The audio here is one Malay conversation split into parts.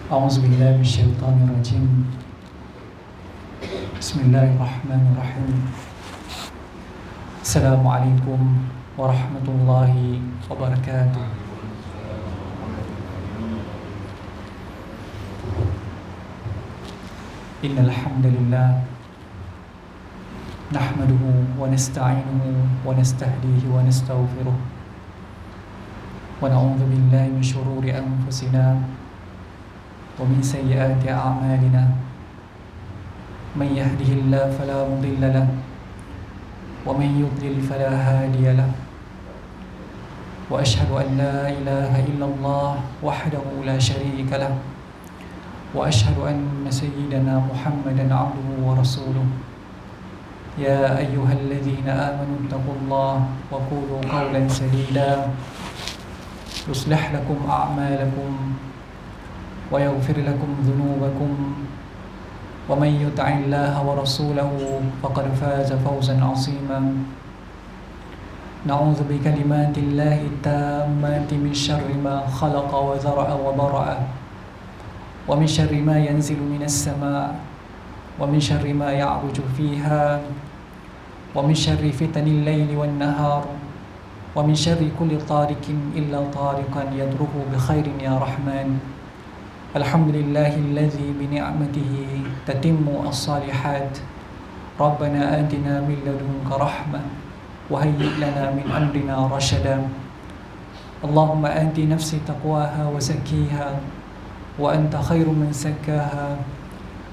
أعوذ بالله من الشيطان الرجيم. بسم الله الرحمن الرحيم. السلام عليكم ورحمة الله وبركاته. إن الحمد لله نحمده ونستعينه ونستهديه ونستغفره ونعوذ بالله من شرور أنفسنا ومن سيئات أعمالنا. من يهده الله فلا مضل له ومن يضلل فلا هادي له. وأشهد أن لا إله إلا الله وحده لا شريك له وأشهد أن سيدنا محمدا عبده ورسوله. يا أيها الذين آمنوا اتقوا الله وقولوا قولا سديدا يصلح لكم أعمالكم ويغفر لكم ذنوبكم ومن يطع الله ورسوله فقد فاز فوزا عظيما. نعوذ بكلمات الله التامات من شر ما خلق وذرأ وبرأ ومن شر ما ينزل من السماء ومن شر ما يعرج فيها ومن شر فتن الليل والنهار ومن شر كل طارق إلا طارقا يدره بخير يا رحمن. الحمد لله الذي بنعمته تتم الصالحات. ربنا آتنا من لدنك رحمة وهيئ لنا من أمرنا رشدا. اللهم آت نفسي تقواها وزكيها وأنت خير من زكاها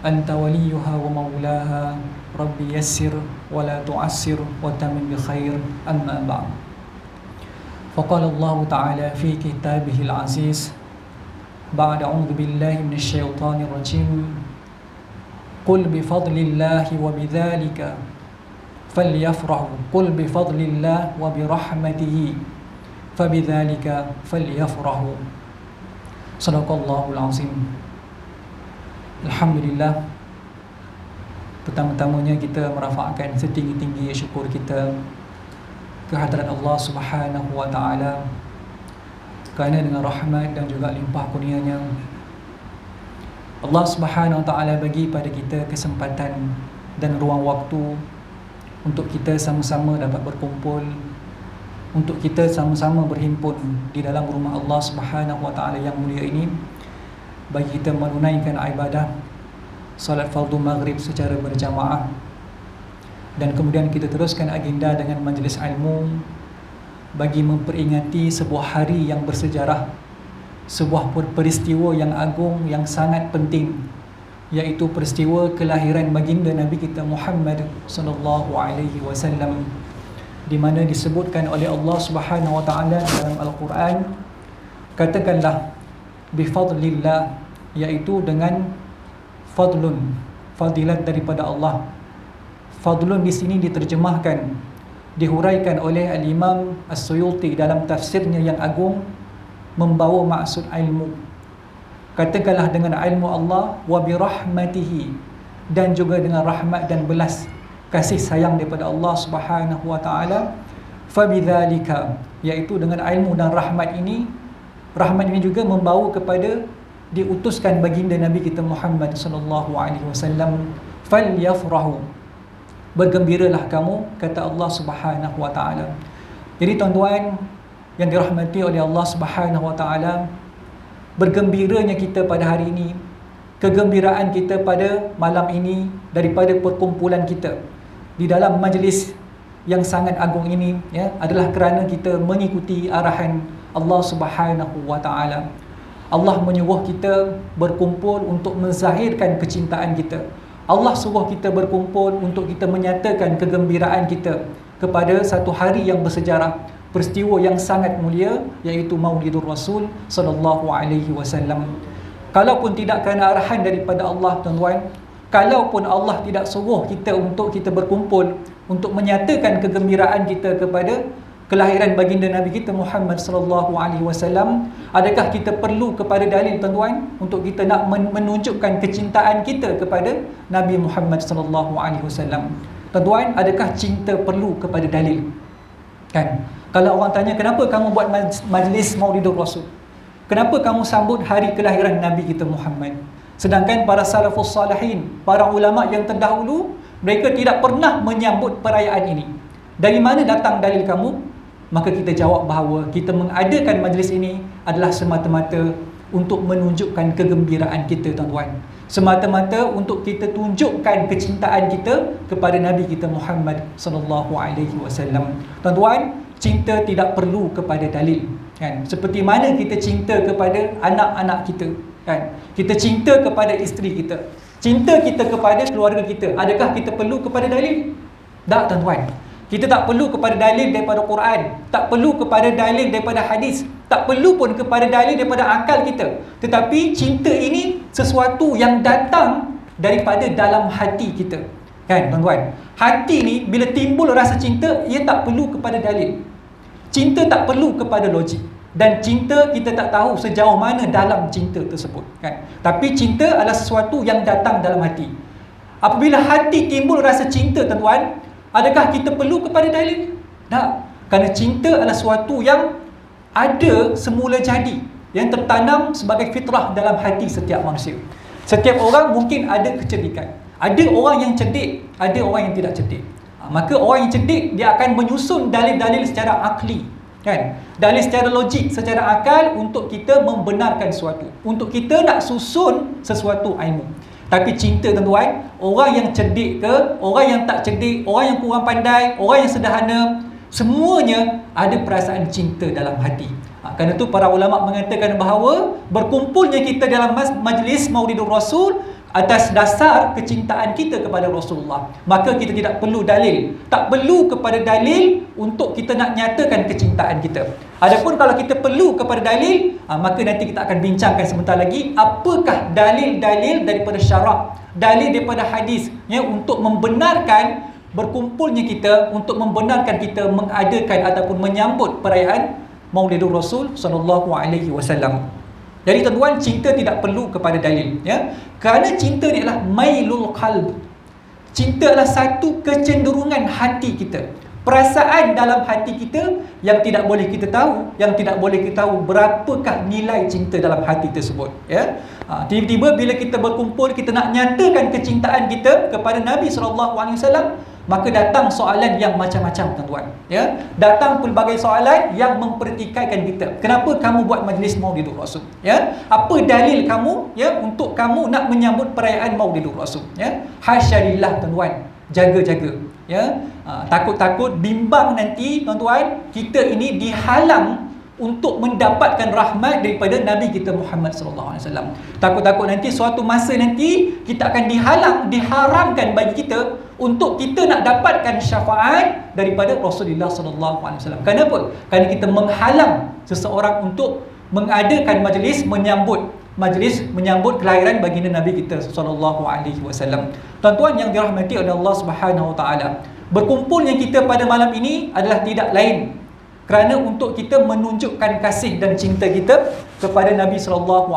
أنت وليها ومولاها. رب يسر ولا تعسر وتمم بخير. أما بعد، فقال الله تعالى في كتابه العزيز بعد أعوذ بالله من الشيطان الرجيم: قل بفضل الله وبذلك فليفرحوا قل بفضل الله وبرحمته فبذلك فليفرحوا. Sadaqallahul azim. Alhamdulillah, pertama-tamanya kita merafakkan setinggi-tinggi syukur kita kehadrat Allah Subhanahu wa taala, kerana dengan rahmat dan juga limpah kurnianya Allah Subhanahu wa taala bagi pada kita kesempatan dan ruang waktu untuk kita sama-sama dapat berkumpul, untuk kita sama-sama berhimpun di dalam rumah Allah Subhanahu wa taala yang mulia ini, bagi kita menunaikan ibadah salat fardu maghrib secara berjamaah, dan kemudian kita teruskan agenda dengan majlis ilmu bagi memperingati sebuah hari yang bersejarah, sebuah peristiwa yang agung yang sangat penting, iaitu peristiwa kelahiran baginda Nabi kita Muhammad sallallahu alaihi wasallam, di mana disebutkan oleh Allah Subhanahu wa taala dalam Al-Quran, katakanlah bifadlillah, iaitu dengan fadlun, fadilat daripada Allah. Fadlun di sini diterjemahkan, dihuraikan oleh Al-Imam As-Suyuti dalam tafsirnya yang agung, membawa maksud ilmu. Katakanlah dengan ilmu Allah, wa birahmatihi, dan juga dengan rahmat dan belas kasih sayang daripada Allah Subhanahu wa taala, fabidzalika, iaitu dengan ilmu dan rahmat ini juga membawa kepada diutuskan baginda Nabi kita Muhammad sallallahu alaihi wasallam, falyafrahu, bergembiralah kamu, kata Allah Subhanahu wa taala. Jadi tuan-tuan yang dirahmati oleh Allah Subhanahu wa taala, bergembiranya kita pada hari ini, kegembiraan kita pada malam ini daripada perkumpulan kita di dalam majlis yang sangat agung ini, ya, adalah kerana kita mengikuti arahan Allah Subhanahu wa taala. Allah menyuruh kita berkumpul untuk menzahirkan kecintaan kita. Allah suruh kita berkumpul untuk kita menyatakan kegembiraan kita kepada satu hari yang bersejarah, peristiwa yang sangat mulia, iaitu Maulidur Rasul sallallahu alaihi wasallam. Kalaupun tidak kerana arahan daripada Allah, tuan-tuan, kalaupun Allah tidak suruh kita untuk kita berkumpul untuk menyatakan kegembiraan kita kepada kelahiran baginda Nabi kita Muhammad sallallahu alaihi wasallam, adakah kita perlu kepada dalil, tuan-tuan, untuk kita nak menunjukkan kecintaan kita kepada Nabi Muhammad sallallahu alaihi wasallam? Tuan-tuan, adakah cinta perlu kepada dalil? Kan? Kalau orang tanya, kenapa kamu buat majlis Maulidur Rasul? Kenapa kamu sambut hari kelahiran Nabi kita Muhammad? Sedangkan para salafus salihin, para ulama yang terdahulu, mereka tidak pernah menyambut perayaan ini. Dari mana datang dalil kamu? Maka kita jawab bahawa kita mengadakan majlis ini adalah semata-mata untuk menunjukkan kegembiraan kita, tuan-tuan. Semata-mata untuk kita tunjukkan kecintaan kita kepada Nabi kita Muhammad sallallahu alaihi wasallam. Tuan-tuan, cinta tidak perlu kepada dalil, kan? Seperti mana kita cinta kepada anak-anak kita, kan? Kita cinta kepada isteri kita, cinta kita kepada keluarga kita. Adakah kita perlu kepada dalil? Tak, tuan-tuan. Kita tak perlu kepada dalil daripada Quran, tak perlu kepada dalil daripada hadis, tak perlu pun kepada dalil daripada akal kita. Tetapi cinta ini sesuatu yang datang daripada dalam hati kita, kan, tuan-tuan? Hati ni bila timbul rasa cinta, ia tak perlu kepada dalil. Cinta tak perlu kepada logik. Dan cinta kita tak tahu sejauh mana dalam cinta tersebut, kan? Tapi cinta adalah sesuatu yang datang dalam hati. Apabila hati timbul rasa cinta, tuan-tuan, adakah kita perlu kepada dalil? Tak. Kerana cinta adalah sesuatu yang ada semula jadi, yang tertanam sebagai fitrah dalam hati setiap manusia. Setiap orang mungkin ada kecerdikan. Ada orang yang cerdik, ada orang yang tidak cerdik. Maka orang yang cerdik, dia akan menyusun dalil-dalil secara akli, kan? Dalil secara logik, secara akal untuk kita membenarkan sesuatu, untuk kita nak susun sesuatu ilmu. Tapi cinta, tuan-tuan, orang yang cerdik ke, orang yang tak cerdik, orang yang kurang pandai, orang yang sederhana, semuanya ada perasaan cinta dalam hati. Kerana itu para ulama mengatakan bahawa berkumpulnya kita dalam majlis Maulidur Rasul atas dasar kecintaan kita kepada Rasulullah. Maka kita tidak perlu dalil. Tak perlu kepada dalil untuk kita nak nyatakan kecintaan kita. Adapun kalau kita perlu kepada dalil, maka nanti kita akan bincangkan sebentar lagi apakah dalil-dalil daripada syarak, dalil daripada hadis, ya, untuk membenarkan berkumpulnya kita, untuk membenarkan kita mengadakan ataupun menyambut perayaan Maulidur Rasul sallallahu alaihi wasallam. Jadi tuan-tuan, cinta tidak perlu kepada dalil, ya. Kerana cinta ni adalah mailul qalb. Cinta adalah satu kecenderungan hati kita, perasaan dalam hati kita yang tidak boleh kita tahu, yang tidak boleh kita tahu berapakah nilai cinta dalam hati tersebut, ya. Tiba-tiba bila kita berkumpul, kita nak nyatakan kecintaan kita kepada Nabi SAW, maka datang soalan yang macam-macam, tuan-tuan, ya. Datang pelbagai soalan yang mempertikaikan kita. Kenapa kamu buat majlis Maulidur Rasul, ya? Apa dalil kamu, ya, untuk kamu nak menyambut perayaan Maulidur Rasul, ya? Hasyalillah, tuan-tuan, jaga-jaga, ya. Takut-takut bimbang nanti, tuan-tuan, kita ini dihalang untuk mendapatkan rahmat daripada Nabi kita Muhammad SAW. Takut-takut nanti suatu masa nanti kita akan diharamkan bagi kita untuk kita nak dapatkan syafaat daripada Rasulullah SAW. Kenapa? Kerana kita menghalang seseorang untuk mengadakan majlis menyambut kelahiran baginda Nabi kita SAW. Tuan-tuan yang dirahmati oleh Allah Subhanahu Wa Taala, berkumpulnya kita pada malam ini adalah tidak lain kerana untuk kita menunjukkan kasih dan cinta kita kepada Nabi SAW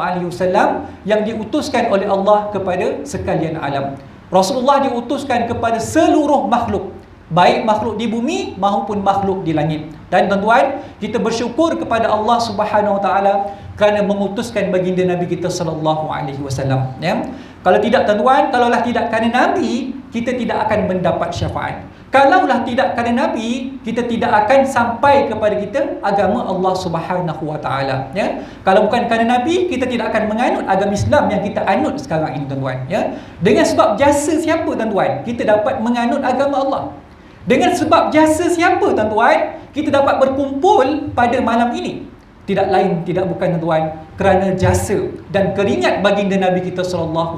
yang diutuskan oleh Allah kepada sekalian alam. Rasulullah diutuskan kepada seluruh makhluk, baik makhluk di bumi maupun makhluk di langit. Dan tuan-tuan, kita bersyukur kepada Allah Subhanahu Wa Taala kerana mengutuskan baginda Nabi kita SAW, ya. Kalau tidak, tuan-tuan, kalaulah tidak kerana Nabi, kita tidak akan mendapat syafaat. Kalaulah tidak kerana Nabi, kita tidak akan sampai kepada kita agama Allah Subhanahu Wa Taala, ya. Kalau bukan kerana Nabi, kita tidak akan menganut agama Islam yang kita anut sekarang ini, tuan-tuan, ya. Dengan sebab jasa siapa, tuan-tuan, kita dapat menganut agama Allah? Dengan sebab jasa siapa, tuan-tuan, kita dapat berkumpul pada malam ini? Tidak lain, tidak bukan, tuan-tuan, kerana jasa dan keringat baginda Nabi kita SAW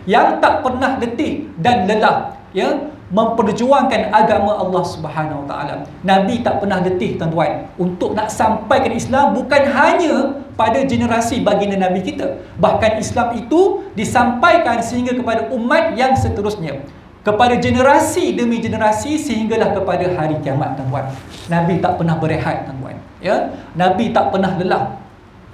yang tak pernah letih dan lelah, ya, memperjuangkan agama Allah Subhanahu Wa Taala. Nabi tak pernah letih, tuan-tuan, untuk nak sampaikan Islam bukan hanya pada generasi baginda Nabi kita. Bahkan Islam itu disampaikan sehingga kepada umat yang seterusnya, kepada generasi demi generasi sehinggalah kepada hari kiamat, tuan-tuan. Nabi tak pernah berehat, tuan-tuan, ya. Nabi tak pernah lelah,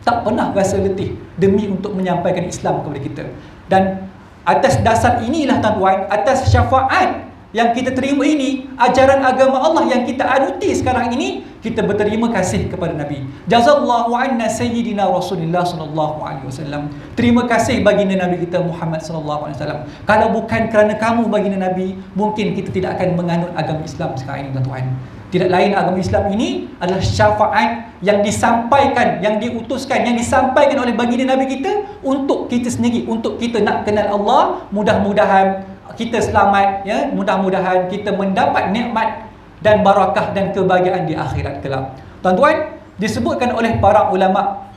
tak pernah rasa letih demi untuk menyampaikan Islam kepada kita. Dan atas dasar inilah, tuan-tuan, atas syafaat yang kita terima ini, ajaran agama Allah yang kita anuti sekarang ini, kita berterima kasih kepada Nabi. Jazallahu anna sayyidina Rasulullah sallallahu alaihi wasallam. Terima kasih baginda Nabi kita Muhammad sallallahu alaihi wasallam. Kalau bukan kerana kamu baginda Nabi, mungkin kita tidak akan menganut agama Islam sekarang ini, tuan-tuan. Tidak lain agama Islam ini adalah syafaat yang disampaikan, yang diutuskan, yang disampaikan oleh baginda Nabi kita untuk kita sendiri, untuk kita nak kenal Allah. Mudah-mudahan kita selamat, ya, mudah-mudahan kita mendapat nikmat dan barakah dan kebahagiaan di akhirat kelak. Tuan-tuan, disebutkan oleh para ulama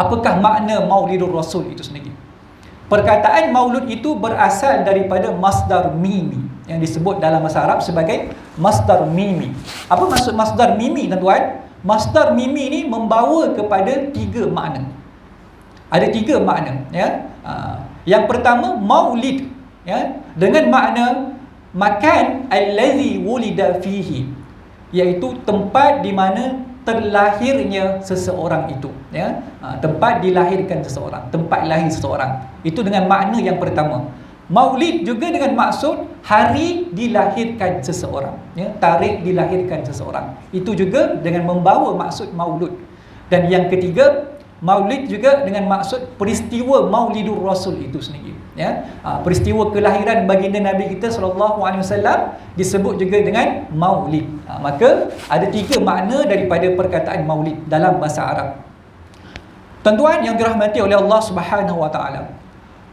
apakah makna Maulidur Rasul itu sendiri. Perkataan maulud itu berasal daripada masdar mimi yang disebut dalam bahasa Arab sebagai masdar mimi. Apa maksud masdar mimi, tuan-tuan? Masdar mimi ini membawa kepada 3 makna. Ada 3 makna, ya. Yang pertama maulid, ya, dengan makna makan allazi wulida fihi, iaitu tempat di mana terlahirnya seseorang itu, ya. Tempat dilahirkan seseorang, tempat lahir seseorang. Itu dengan makna yang pertama. Maulid juga dengan maksud hari dilahirkan seseorang, ya, tarikh dilahirkan seseorang. Itu juga dengan membawa maksud maulud. Dan yang ketiga, maulid juga dengan maksud peristiwa Maulidur Rasul itu sendiri, ya. Peristiwa kelahiran baginda Nabi kita sallallahu alaihi wasallam disebut juga dengan maulid. Maka ada 3 makna daripada perkataan maulid dalam bahasa Arab. Tuan-tuan yang dirahmati oleh Allah Subhanahu wa taala,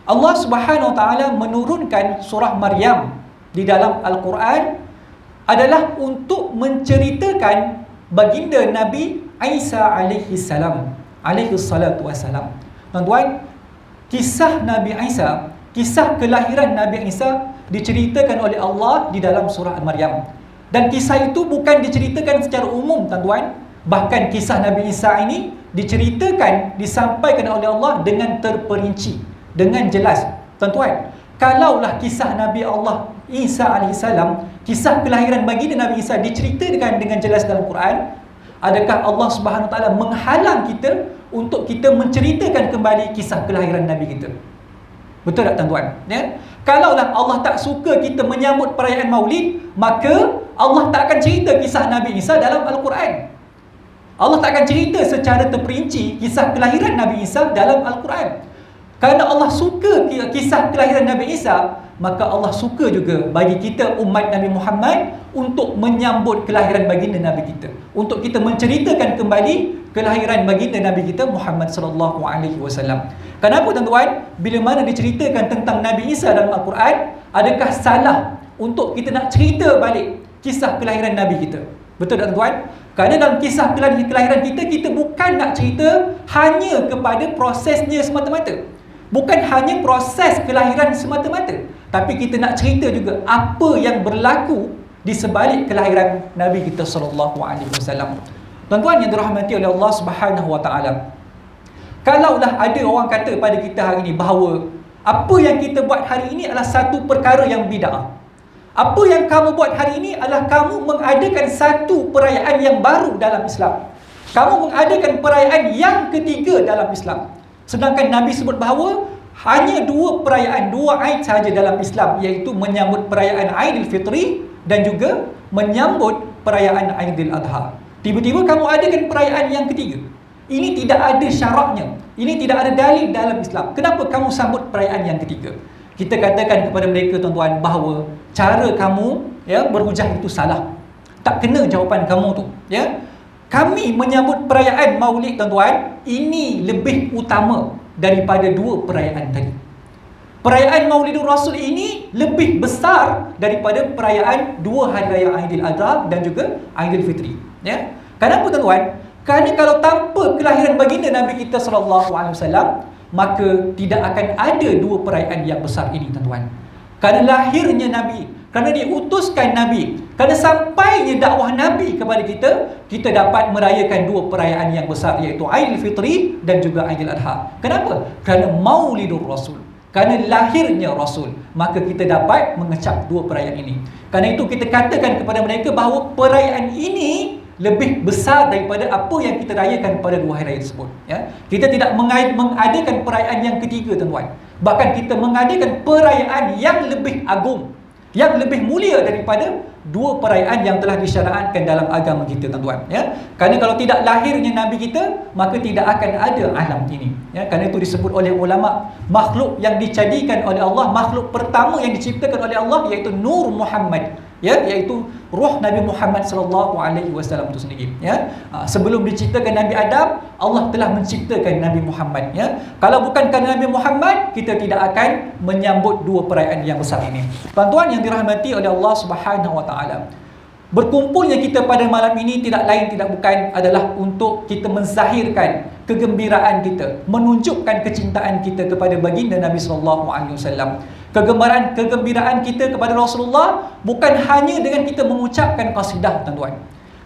Allah Subhanahu wa taala menurunkan surah Maryam di dalam Al-Quran adalah untuk menceritakan baginda Nabi Isa alaihi salam, alaihi salatu wassalam. Tuan-tuan, kisah Nabi Isa, kisah kelahiran Nabi Isa diceritakan oleh Allah di dalam surah Al-Maryam. Dan kisah itu bukan diceritakan secara umum, tuan-tuan. Bahkan kisah Nabi Isa ini diceritakan, disampaikan oleh Allah dengan terperinci, dengan jelas. Tuan-tuan, kalaulah kisah Nabi Allah Isa AS, kisah kelahiran baginda Nabi Isa diceritakan dengan jelas dalam Quran, adakah Allah Subhanahu Wa Taala menghalang kita untuk kita menceritakan kembali kisah kelahiran Nabi kita? Betul tak, tuan-tuan? Ya? Kalaulah Allah tak suka kita menyambut perayaan Maulid, maka Allah tak akan cerita kisah Nabi Isa dalam Al-Quran. Allah tak akan cerita secara terperinci kisah kelahiran Nabi Isa dalam Al-Quran. Kerana Allah suka kisah kelahiran Nabi Isa, maka Allah suka juga bagi kita umat Nabi Muhammad untuk menyambut kelahiran baginda Nabi kita, untuk kita menceritakan kembali kelahiran baginda Nabi kita Muhammad sallallahu alaihi wasallam. Kenapa, tuan-tuan? Bila mana diceritakan tentang Nabi Isa dalam Al-Quran, adakah salah untuk kita nak cerita balik kisah kelahiran Nabi kita? Betul tak, tuan-tuan? Kerana dalam kisah kelahiran kita, kita bukan nak cerita hanya kepada prosesnya semata-mata, bukan hanya proses kelahiran semata-mata, tapi kita nak cerita juga apa yang berlaku di sebalik kelahiran Nabi kita sallallahu alaihi wasallam. Tuan-tuan yang dirahmati oleh Allah Subhanahu wa taala, kalaulah ada orang kata pada kita hari ini bahawa apa yang kita buat hari ini adalah satu perkara yang bid'ah, apa yang kamu buat hari ini adalah kamu mengadakan satu perayaan yang baru dalam Islam, kamu mengadakan perayaan yang ketiga dalam Islam. Sedangkan Nabi sebut bahawa hanya 2 perayaan, 2 Aid sahaja dalam Islam, iaitu menyambut perayaan Aidilfitri dan juga menyambut perayaan Aidil Adha. Tiba-tiba kamu adakan perayaan yang ketiga. Ini tidak ada syaratnya, ini tidak ada dalil dalam Islam. Kenapa kamu sambut perayaan yang ketiga? Kita katakan kepada mereka, tuan-tuan, bahawa cara kamu, ya, berhujah itu salah. Tak kena jawapan kamu tu, ya. Kami menyambut perayaan Maulid, tuan-tuan, ini lebih utama daripada 2 perayaan tadi. Perayaan Maulidur Rasul ini lebih besar daripada perayaan 2 hari raya Aidil Adha dan juga Aidilfitri, ya. Kenapa, tuan-tuan? Kerana kalau tanpa kelahiran baginda Nabi kita sallallahu alaihi wasallam, maka tidak akan ada 2 perayaan yang besar ini, tuan-tuan. Kerana lahirnya Nabi, kerana diutuskan Nabi, kerana sampainya dakwah Nabi kepada kita, kita dapat merayakan 2 perayaan yang besar, iaitu Aidilfitri dan juga Aidil Adha. Kenapa? Kerana Maulidur Rasul, kerana lahirnya Rasul, maka kita dapat mengecap 2 perayaan ini. Kerana itu kita katakan kepada mereka bahawa perayaan ini lebih besar daripada apa yang kita rayakan pada 2 hari raya tersebut, ya. Kita tidak mengadakan perayaan yang ketiga, tuan-tuan. Bahkan kita mengadakan perayaan yang lebih agung, yang lebih mulia daripada dua perayaan yang telah disyariatkan dalam agama kita, tuan-tuan, ya. Kerana kalau tidak lahirnya Nabi kita, maka tidak akan ada alam ini, ya. Kerana itu disebut oleh ulama, makhluk yang dijadikan oleh Allah, makhluk pertama yang diciptakan oleh Allah iaitu Nur Muhammad, ya, iaitu roh Nabi Muhammad sallallahu alaihi wasallam itu sendiri, ya. Sebelum diciptakan Nabi Adam, Allah telah menciptakan Nabi Muhammad, ya. Kalau bukan kerana Nabi Muhammad, kita tidak akan menyambut dua perayaan yang besar ini. Tuan-tuan yang dirahmati oleh Allah Subhanahu wa taala, berkumpulnya kita pada malam ini tidak lain tidak bukan adalah untuk kita menzahirkan kegembiraan kita, menunjukkan kecintaan kita kepada baginda Nabi sallallahu alaihi wasallam. Kegembiraan kita kepada Rasulullah bukan hanya dengan kita mengucapkan qasidah, tuan-tuan.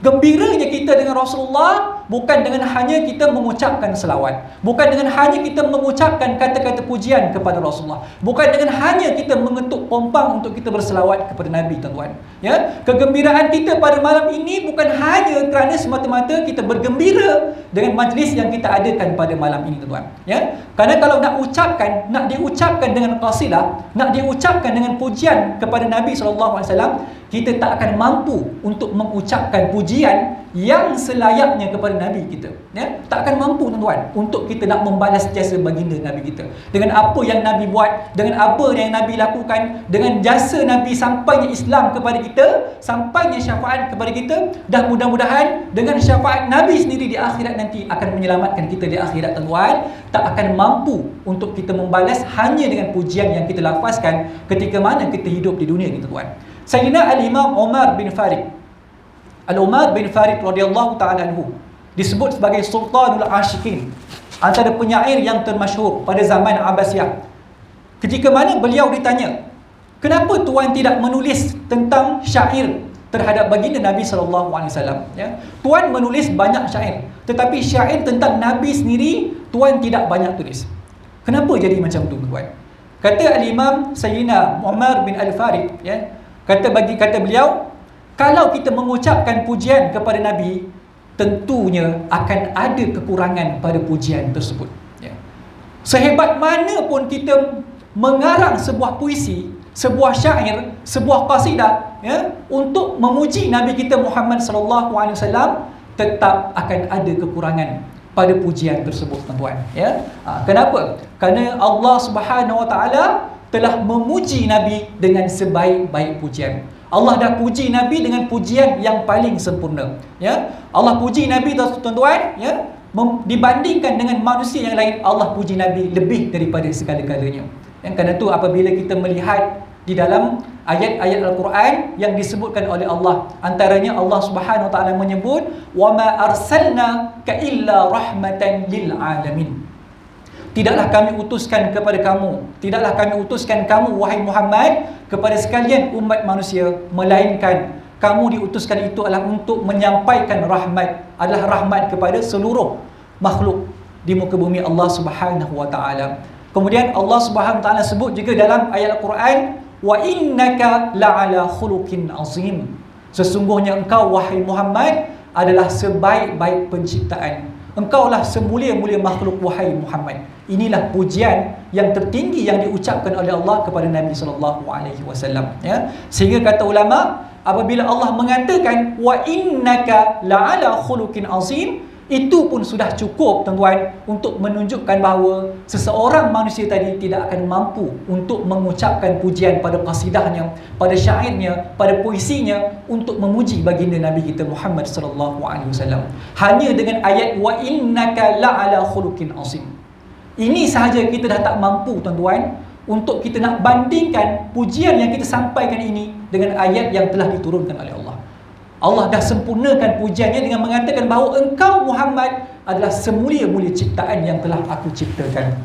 Gembiranya kita dengan Rasulullah bukan dengan hanya kita mengucapkan selawat, bukan dengan hanya kita mengucapkan kata-kata pujian kepada Rasulullah, bukan dengan hanya kita mengetuk pompang untuk kita berselawat kepada Nabi, tuan-tuan, ya. Kegembiraan kita pada malam ini bukan hanya kerana semata-mata kita bergembira dengan majlis yang kita adakan pada malam ini, tuan-tuan, ya. Kerana kalau nak diucapkan dengan qasidah, nak diucapkan dengan pujian kepada Nabi sallallahu alaihi wasallam, kita tak akan mampu untuk mengucapkan pujian yang selayaknya kepada Nabi kita, ya. Tak akan mampu, tuan-tuan, untuk kita nak membalas jasa baginda Nabi kita dengan apa yang Nabi buat, dengan apa yang Nabi lakukan, dengan jasa Nabi sampainya Islam kepada kita, sampainya syafaat kepada kita. Dan mudah-mudahan dengan syafaat Nabi sendiri di akhirat nanti akan menyelamatkan kita di akhirat, tuan-tuan. Tak akan mampu untuk kita membalas hanya dengan pujian yang kita lafazkan ketika mana kita hidup di dunia ni, tuan-tuan. Sayyidina Al-Imam Umar bin Farid, Al-Umar bin Farid radhiyallahu ta'ala anhu, disebut sebagai Sultanul Ashikin, antara penyair yang termasyhur pada zaman Abbasiyah. Ketika mana beliau ditanya, kenapa tuan tidak menulis tentang syair terhadap baginda Nabi sallallahu alaihi wasallam, ya. Tuan menulis banyak syair, tetapi syair tentang Nabi sendiri tuan tidak banyak tulis. Kenapa jadi macam tu, tuan? Kata Al-Imam Sayyidina Umar bin Al-Farid, ya, kata beliau, kalau kita mengucapkan pujian kepada Nabi, tentunya akan ada kekurangan pada pujian tersebut, ya. Sehebat mana pun kita mengarang sebuah puisi, sebuah syair, sebuah qasidah, ya, untuk memuji Nabi kita Muhammad sallallahu alaihi wasallam, tetap akan ada kekurangan pada pujian tersebut, tuan-tuan, ya. Kenapa? Kerana Allah Subhanahu wa taala telah memuji Nabi dengan sebaik-baik pujian. Allah dah puji Nabi dengan pujian yang paling sempurna, ya. Allah puji Nabi, tuan-tuan, ya, dibandingkan dengan manusia yang lain, Allah puji Nabi lebih daripada segala-galanya. Yang kerana itu apabila kita melihat di dalam ayat-ayat Al-Quran yang disebutkan oleh Allah, antaranya Allah Subhanahu wa taala menyebut, "Wa ma arsalnaka illa rahmatan lil alamin." Tidaklah kami utuskan kepada kamu, tidaklah kami utuskan kamu wahai Muhammad kepada sekalian umat manusia, melainkan kamu diutuskan itu adalah untuk menyampaikan rahmat, adalah rahmat kepada seluruh makhluk di muka bumi Allah Subhanahu wa taala. Kemudian Allah Subhanahu wa taala sebut juga dalam ayat Al-Quran, "Wa innaka la'ala khuluqin azim." Sesungguhnya engkau wahai Muhammad adalah sebaik-baik penciptaan. Engkaulah semulia-mulia makhluk wahai Muhammad. Inilah pujian yang tertinggi yang diucapkan oleh Allah kepada Nabi sallallahu alaihi wasallam, ya. Sehingga kata ulama, apabila Allah mengatakan wa innaka la'ala khuluqin azim, itu pun sudah cukup, tuan-tuan, untuk menunjukkan bahawa seseorang manusia tadi tidak akan mampu untuk mengucapkan pujian pada qasidahnya, pada syairnya, pada puisinya untuk memuji baginda Nabi kita Muhammad sallallahu alaihi wasallam. Hanya dengan ayat wa innaka la'ala khuluqin azim, ini sahaja kita dah tak mampu, tuan-tuan, untuk kita nak bandingkan pujian yang kita sampaikan ini dengan ayat yang telah diturunkan oleh Allah. Allah dah sempurnakan pujiannya dengan mengatakan bahawa engkau Muhammad adalah semulia-mulia ciptaan yang telah aku ciptakan.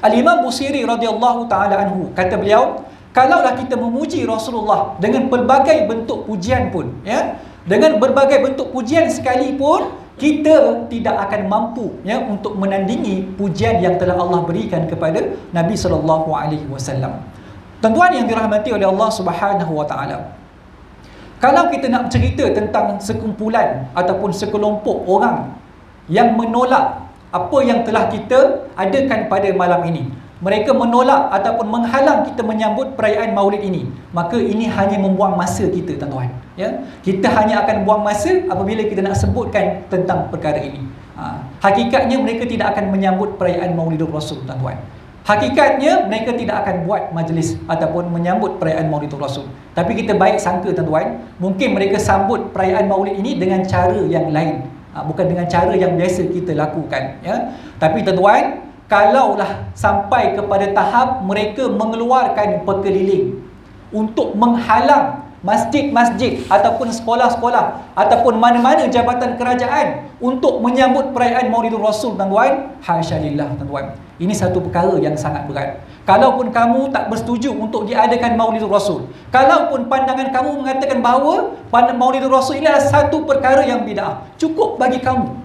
Al-Imam Busiri radhiyallahu ta'ala anhu, kata beliau, kalaulah kita memuji Rasulullah dengan pelbagai bentuk pujian pun, ya, dengan berbagai bentuk pujian sekalipun, kita tidak akan mampu, ya, untuk menandingi pujian yang telah Allah berikan kepada Nabi sallallahu alaihi wasallam. Tuan-tuan yang dirahmati oleh Allah Subhanahu wa taala, kalau kita nak cerita tentang sekumpulan ataupun sekelompok orang yang menolak apa yang telah kita adakan pada malam ini, mereka menolak ataupun menghalang kita menyambut perayaan Maulid ini, maka ini hanya membuang masa kita, tuan-tuan. Ya, kita hanya akan buang masa apabila kita nak sebutkan tentang perkara ini. Hakikatnya mereka tidak akan menyambut perayaan Maulidur Rasul, tuan-tuan. Hakikatnya mereka tidak akan buat majlis ataupun menyambut perayaan Maulidur Rasul. Tapi kita baik sangka, tuan-tuan, mungkin mereka sambut perayaan Maulid ini dengan cara yang lain, bukan dengan cara yang biasa kita lakukan, ya. Tapi tuan-tuan, kalaulah sampai kepada tahap mereka mengeluarkan pekeliling untuk menghalang masjid-masjid ataupun sekolah-sekolah ataupun mana-mana jabatan kerajaan untuk menyambut perayaan Maulidur Rasul, tuan-tuan, hasyalillah, tuan-tuan, ini satu perkara yang sangat berat. Kalaupun kamu tak bersetuju untuk diadakan Maulidur Rasul, kalaupun pandangan kamu mengatakan bahawa Maulidur Rasul ini adalah satu perkara yang bid'ah, cukup bagi kamu,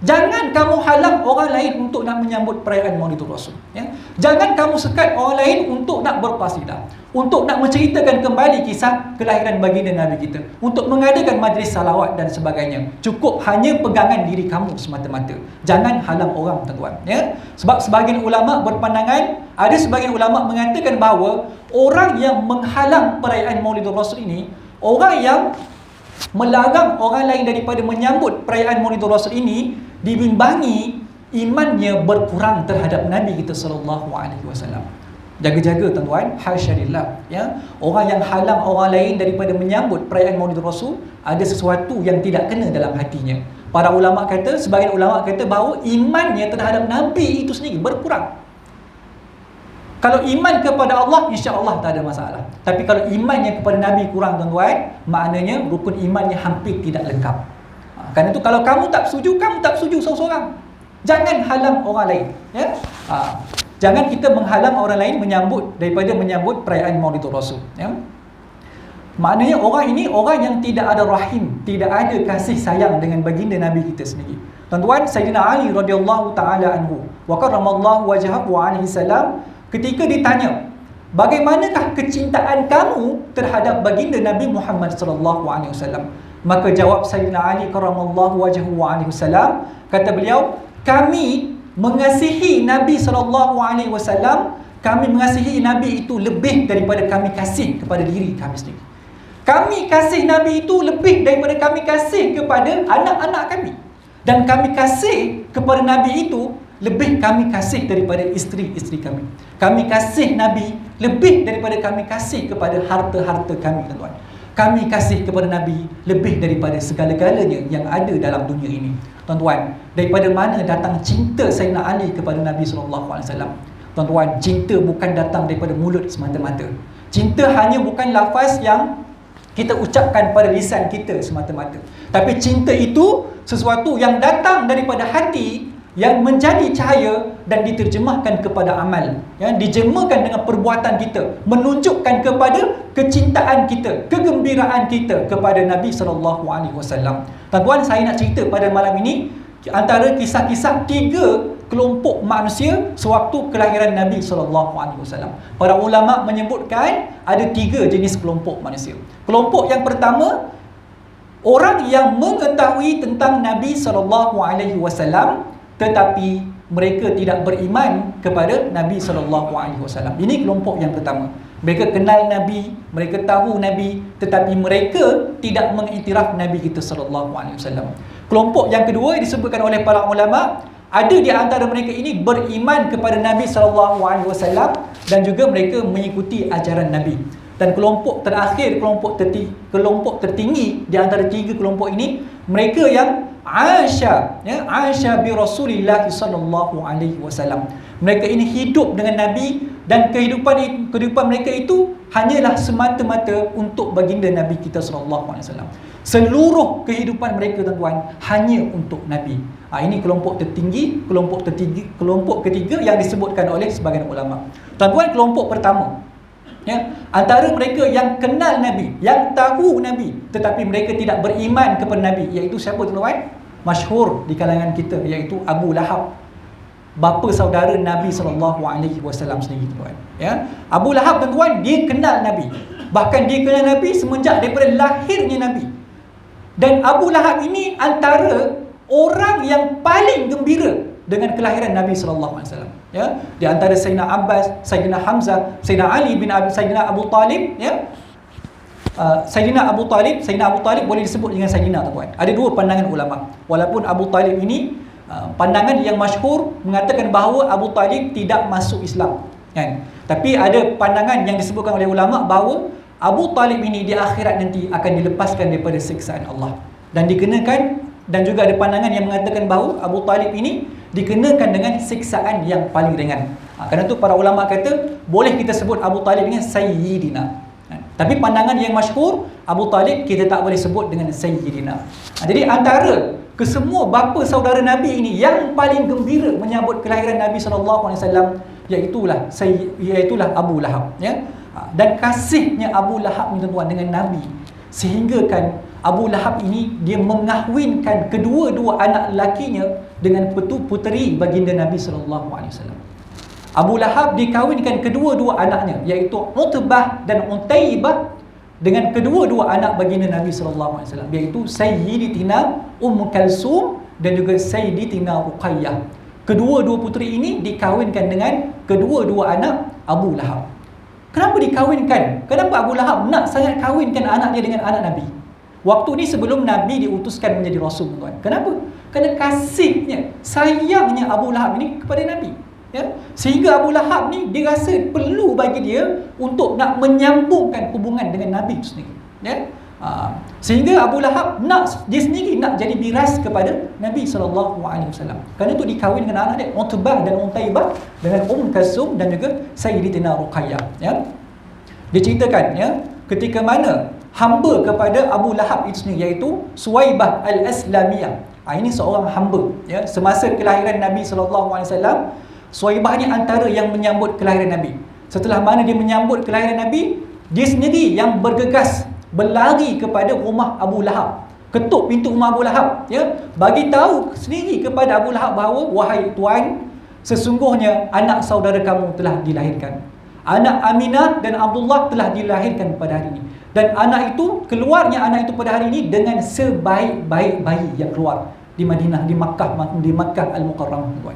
jangan kamu halang orang lain untuk nak menyambut perayaan Maulidur Rasul, ya. Jangan kamu sekat orang lain untuk nak berqasidah, untuk nak menceritakan kembali kisah kelahiran baginda Nabi kita, untuk mengadakan majlis salawat dan sebagainya. Cukup hanya pegangan diri kamu semata-mata, jangan halang orang, tuan-tuan, ya. Sebab sebahagian ulama berpandangan, ada sebahagian ulama mengatakan bahawa orang yang menghalang perayaan Maulidur Rasul ini, orang yang melarang orang lain daripada menyambut perayaan Maulidur Rasul ini, dibimbangi imannya berkurang terhadap Nabi kita sallallahu alaihi wasallam. Jaga-jaga, tuan-tuan, hasyalillah, ya. Orang yang halang orang lain daripada menyambut perayaan Maulidur Rasul, ada sesuatu yang tidak kena dalam hatinya. Para ulama kata, sebagian ulama kata bahawa imannya terhadap Nabi itu sendiri berkurang. Kalau iman kepada Allah, insya-Allah tak ada masalah. Tapi kalau imannya kepada Nabi kurang, tuan-tuan, maknanya rukun imannya hampir tidak lengkap. Kerana itu kalau kamu tak setuju, kamu tak setuju seorang-seorang. Jangan halang orang lain, ya. Jangan kita menghalang orang lain daripada menyambut perayaan Maulidur Rasul, ya. Maknanya orang ini orang yang tidak ada rahim, tidak ada kasih sayang dengan baginda Nabi kita sendiri. Tuan-tuan, Sayyidina Ali radhiyallahu taala anhu wa karramallahu wajhahu alaihi salam, ketika ditanya, bagaimanakah kecintaan kamu terhadap baginda Nabi Muhammad sallallahu alaihi wasallam? Maka jawab Sayyidina Ali karramallahu wajhahu alaihi wasallam, kata beliau, kami mengasihi Nabi sallallahu alaihi wasallam, kami mengasihi Nabi itu lebih daripada kami kasih kepada diri kami sendiri. Kami kasih Nabi itu lebih daripada kami kasih kepada anak-anak kami. Dan kami kasih kepada Nabi itu lebih kami kasih daripada isteri-isteri kami. Kami kasih Nabi lebih daripada kami kasih kepada harta-harta kami, tuan-tuan. Kami kasih kepada Nabi lebih daripada segala-galanya yang ada dalam dunia ini. Tuan-tuan, daripada mana datang cinta Sayyidina Ali kepada Nabi SAW? Tuan-tuan, cinta bukan datang daripada mulut semata-mata. Cinta hanya bukan lafaz yang kita ucapkan pada lisan kita semata-mata. Tapi cinta itu sesuatu yang datang daripada hati, yang menjadi cahaya dan diterjemahkan kepada amal, ya, dijemakan dengan perbuatan kita, menunjukkan kepada kecintaan kita, kegembiraan kita kepada Nabi SAW. Tuan-tuan, saya nak cerita pada malam ini antara kisah-kisah 3 kelompok manusia sewaktu kelahiran Nabi SAW. Para ulama menyebutkan ada 3 jenis kelompok manusia. Kelompok yang pertama, orang yang mengetahui tentang Nabi SAW tetapi mereka tidak beriman kepada Nabi SAW. Ini kelompok yang pertama. Mereka kenal Nabi, mereka tahu Nabi, tetapi mereka tidak mengiktiraf Nabi kita SAW. Kelompok yang kedua disebutkan oleh para ulama, ada di antara mereka ini beriman kepada Nabi SAW dan juga mereka mengikuti ajaran Nabi. Dan kelompok terakhir, kelompok tertinggi di antara 3 kelompok ini, mereka yang Asya bi Rasulillah sallallahu alaihi wasallam. Mereka ini hidup dengan Nabi dan kehidupan mereka itu hanyalah semata-mata untuk baginda Nabi kita sallallahu alaihi wasallam. Seluruh kehidupan mereka, tuan-tuan, hanya untuk Nabi. Ini kelompok tertinggi, kelompok ketiga yang disebutkan oleh sebagian ulama. Tuan-tuan, kelompok pertama, ya, antara mereka yang kenal Nabi, yang tahu Nabi, tetapi mereka tidak beriman kepada Nabi, iaitu siapa, tuan-tuan? Masyhur di kalangan kita, iaitu Abu Lahab, bapa saudara Nabi SAW sendiri, tuan-tuan, ya. Abu Lahab, tuan-tuan, dia kenal Nabi. Bahkan dia kenal Nabi semenjak daripada lahirnya Nabi. Dan Abu Lahab ini antara orang yang paling gembira dengan kelahiran Nabi SAW, ya, di antara Sayyidina Abbas, Sayyidina Hamzah, Sayyidina Ali bin Sayyidina Abu Talib, ya. Sayyidina Abu Talib boleh disebut dengan Sayyidina, tuan-tuan. Ada dua pandangan ulama. Walaupun Abu Talib ini pandangan yang masyhur mengatakan bahawa Abu Talib tidak masuk Islam, kan? Tapi ada pandangan yang disebutkan oleh ulama bahawa Abu Talib ini di akhirat nanti akan dilepaskan daripada siksaan Allah dan dikenakan, dan juga ada pandangan yang mengatakan bahawa Abu Talib ini dikenakan dengan siksaan yang paling ringan. Kerana itu para ulama kata boleh kita sebut Abu Talib dengan Sayyidina. Tapi pandangan yang masyhur, Abu Talib kita tak boleh sebut dengan Sayyidina. Jadi antara kesemua bapa saudara Nabi ini yang paling gembira menyambut kelahiran Nabi SAW, iaitulah Abu Lahab, ya. Dan kasihnya Abu Lahab ni, tuan-tuan, dengan Nabi, sehingga kan Abu Lahab ini dia mengahwinkan kedua-dua anak lelakinya dengan puteri baginda Nabi SAW. Abu Lahab dikahwinkan kedua-dua anaknya, iaitu Utbah dan Utaibah, dengan kedua-dua anak baginda Nabi SAW, iaitu Sayyidatina Kalsum dan juga Sayyidatina Ruqayyah. Kedua-dua puteri ini dikahwinkan dengan kedua-dua anak Abu Lahab. Kenapa dikahwinkan? Kenapa Abu Lahab nak sangat kahwinkan anak dia dengan anak Nabi? Waktu ni sebelum Nabi diutuskan menjadi Rasul, tuan. Kenapa? Kerana kasihnya, sayangnya Abu Lahab ini kepada Nabi, ya? Sehingga Abu Lahab ni dia rasa perlu bagi dia untuk nak menyambungkan hubungan dengan Nabi itu sendiri, ya? Sehingga Abu Lahab dia sendiri nak jadi biras kepada Nabi SAW. Kerana itu dikahwin dengan anak dia Utbah dan Utaibah dengan Kalsum dan juga Sayyidatina Ruqayyah, ya. Diceritakan, ya, ketika mana hamba kepada Abu Lahab itu sendiri, iaitu Suwaibah Al-Aslamiyah. Ini seorang hamba, ya. Semasa kelahiran Nabi SAW, Suwaibah ni antara yang menyambut kelahiran Nabi. Setelah mana dia menyambut kelahiran Nabi, dia sendiri yang bergegas berlari kepada rumah Abu Lahab, ketuk pintu rumah Abu Lahab, ya, bagi tahu sendiri kepada Abu Lahab bahawa, wahai tuan, sesungguhnya anak saudara kamu telah dilahirkan. Anak Aminah dan Abdullah telah dilahirkan pada hari ini. Dan keluarnya anak itu pada hari ini dengan sebaik-baik bayi yang keluar di Madinah, di Makkah Al-Mukarramah.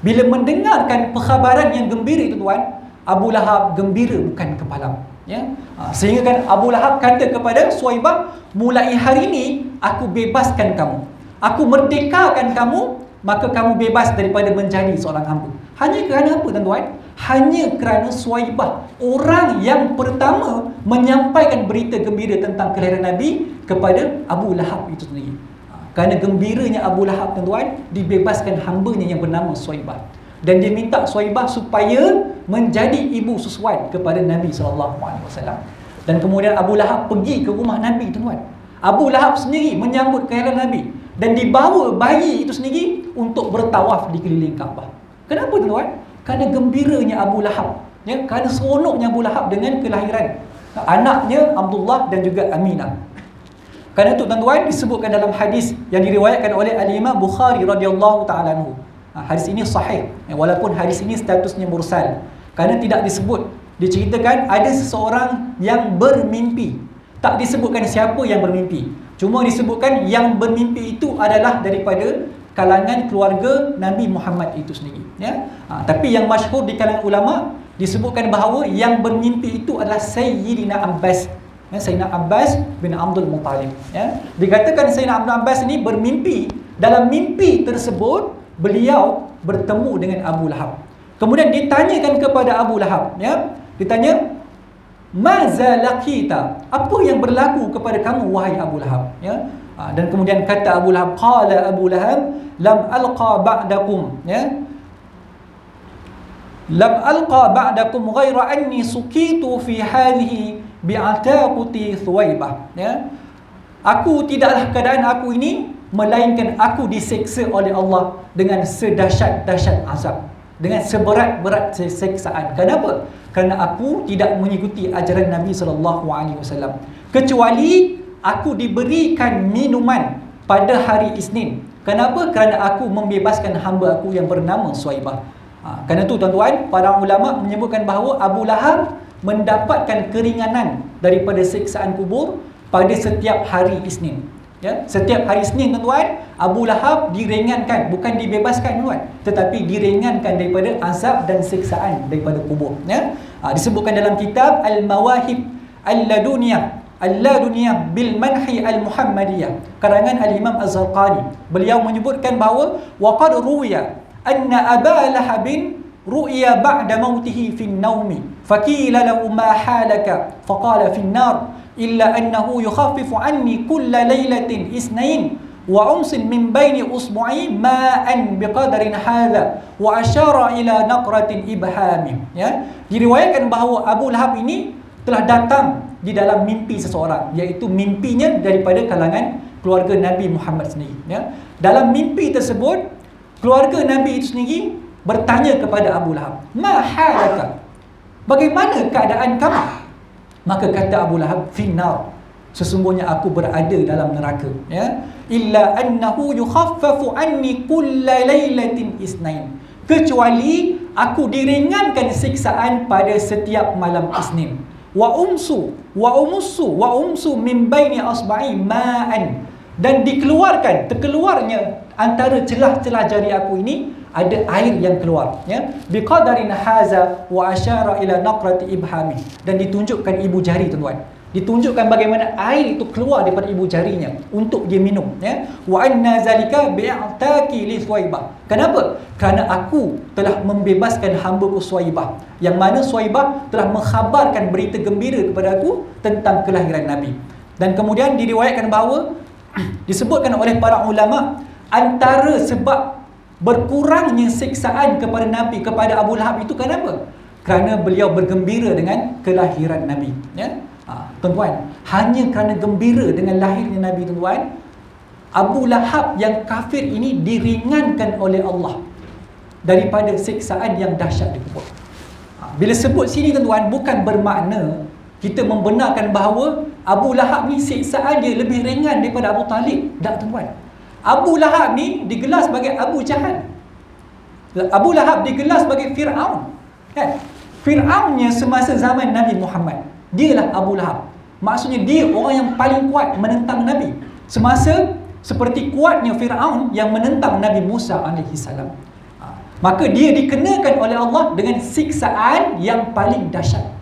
Bila mendengarkan perkhabaran yang gembira itu, tuan, Abu Lahab gembira bukan kepala, ya. Sehingga kan Abu Lahab kata kepada Suwaibah, mulai hari ini aku bebaskan kamu, aku merdekakan kamu, maka kamu bebas daripada menjadi seorang hamba. Hanya kerana apa, tuan-tuan? Hanya kerana Suwaibah, orang yang pertama menyampaikan berita gembira tentang kelahiran Nabi kepada Abu Lahab itu sendiri. Kerana gembiranya Abu Lahab, tuan-tuan, dibebaskan hambanya yang bernama Suwaibah. Dan dia minta Suwaibah supaya menjadi ibu susuan kepada Nabi SAW. Dan kemudian Abu Lahab pergi ke rumah Nabi, tuan-tuan. Abu Lahab sendiri menyambut kelahiran Nabi dan dibawa bayi itu sendiri untuk bertawaf di keliling Kaabah. Kenapa, tuan-tuan? Kerana gembiranya Abu Lahab, ya, kerana seronoknya Abu Lahab dengan kelahiran anaknya Abdullah dan juga Aminah. Kerana itu, tuan-tuan, disebutkan dalam hadis yang diriwayatkan oleh Al-Imam Bukhari radhiyallahu ta'ala anhu. Hadis ini sahih, walaupun hadis ini statusnya mursal, kerana tidak disebut. Diceritakan ada seseorang yang bermimpi. Tak disebutkan siapa yang bermimpi, cuma disebutkan yang bermimpi itu adalah daripada kalangan keluarga Nabi Muhammad itu sendiri, ya. Tapi yang masyhur di kalangan ulama disebutkan bahawa yang bermimpi itu adalah Sayyidina Abbas, ya, Sayyidina Abbas bin Abdul Muttalib, ya. Dikatakan Sayyidina Abdul Abbas ini bermimpi. Dalam mimpi tersebut beliau bertemu dengan Abu Lahab. Kemudian ditanyakan kepada Abu Lahab, ya, ditanya, "Maza laqita?" Apa yang berlaku kepada kamu, wahai Abu Lahab, ya. Dan kemudian kata Abu Lahab, qala Abu Lahab, "Lam alqa ba'dakum, ya. Lam alqa ba'dakum ghaira anni sukitu fi hadhihi bi'ataquti Thuwaibah." Ya. Aku tidaklah keadaan aku ini melainkan aku diseksa oleh Allah dengan sedahsyat-dahsyat azab, dengan seberat-berat siksaan. Kenapa? Kerana aku tidak mengikuti ajaran Nabi SAW, kecuali aku diberikan minuman pada hari Isnin. Kenapa? Kerana aku membebaskan hamba aku yang bernama Suwaibah. Kerana itu, tuan-tuan, para ulama menyebutkan bahawa Abu Lahab mendapatkan keringanan daripada siksaan kubur pada setiap hari Isnin. Ya, setiap hari Isnin tuan-tuan, Abu Lahab diringankan, bukan dibebaskan tuan, tetapi diringankan daripada azab dan siksaan daripada kubur. Ya, disebutkan dalam kitab Al-Mawahib Al-Laduniyah bil Manhi Al-Muhammadiyah karangan Al-Imam Az-Zarqani. Beliau menyebutkan bahawa waqad ruwiya anna Aba Lahab ru'ya ba'da mautihi fi an-nawmi faqila lahu ma halaka faqala fi an-nar illa annahu yukhaffifu anni kulla laylatin isnain wa umsin min baini usbu'i ma'an biqadarin hadha wa asyara ila naqratin ibhami. Ya, diriwayatkan bahawa Abu Lahab ini telah datang di dalam mimpi seseorang, iaitu mimpinya daripada kalangan keluarga Nabi Muhammad sendiri. Ya, dalam mimpi tersebut keluarga Nabi itu sendiri bertanya kepada Abu Lahab, ma halaka, bagaimana keadaan kamu? Maka kata Abu Lahab, finnar, sesungguhnya aku berada dalam neraka. Ya, illa annahu yukhaffafu anni kulla lailatin isnain, kecuali aku diringankan siksaan pada setiap malam Isnin. Wa umsu min baini asba'i ma'an, dan terkeluarnya antara celah-celah jari aku ini ada air yang keluar. Ya, biqadarin haza wa asyara ila naqrati ibhami, dan ditunjukkan ibu jari tuan-tuan, ditunjukkan bagaimana air itu keluar daripada ibu jarinya untuk dia minum. Ya, wa anna zalika bi'taki li Suwaibah. Kenapa? Kerana aku telah membebaskan hamba-ku Suwaibah, yang mana Suwaibah telah mengkhabarkan berita gembira kepada aku tentang kelahiran Nabi. Dan kemudian diriwayatkan bahawa disebutkan oleh para ulama, antara sebab berkurangnya siksaan kepada Nabi, kepada Abu Lahab itu kenapa? Kerana beliau bergembira dengan kelahiran Nabi. Ya, tuan-tuan, hanya kerana gembira dengan lahirnya Nabi, tuan-tuan, Abu Lahab yang kafir ini diringankan oleh Allah daripada siksaan yang dahsyat di kubur. Bila sebut sini tuan-tuan, bukan bermakna kita membenarkan bahawa Abu Lahab ni siksaan dia lebih ringan daripada Abu Talib. Tak, tuan-tuan. Abu Lahab ni digelar sebagai Abu Jahal. Abu Lahab digelar sebagai Fir'aun. Kan? Fir'aunnya semasa zaman Nabi Muhammad, dialah Abu Lahab. Maksudnya dia orang yang paling kuat menentang Nabi, semasa seperti kuatnya Fir'aun yang menentang Nabi Musa AS. Maka dia dikenakan oleh Allah dengan siksaan yang paling dahsyat.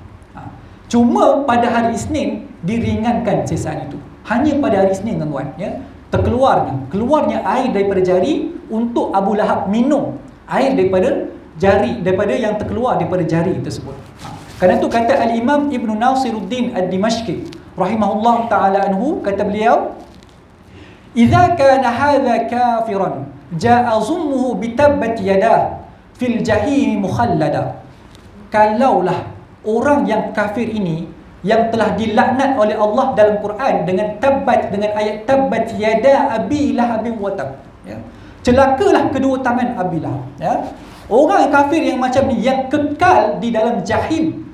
Cuma pada hari Isnin diringankan siksaan itu. Hanya pada hari Isnin, tuan-tuan. Ya, keluarnya air daripada jari untuk Abu Lahab minum air daripada jari, daripada yang terkeluar daripada jari tersebut. Kerana itu kata Al-Imam Ibn Nasiruddin Ad-Dimashqi rahimahullah ta'ala anhu, kata beliau, idza kana hadha kafiran jaa zummuhu bitabbat yadah fil jahim mukhallada. Kalaulah orang yang kafir ini, yang telah dilaknat oleh Allah dalam Quran dengan ayat tabbat yada abi lahabin wa tab. Ya, celakalah kedua tangan Abi Lahab. Ya, orang kafir yang macam ni, yang kekal di dalam jahim,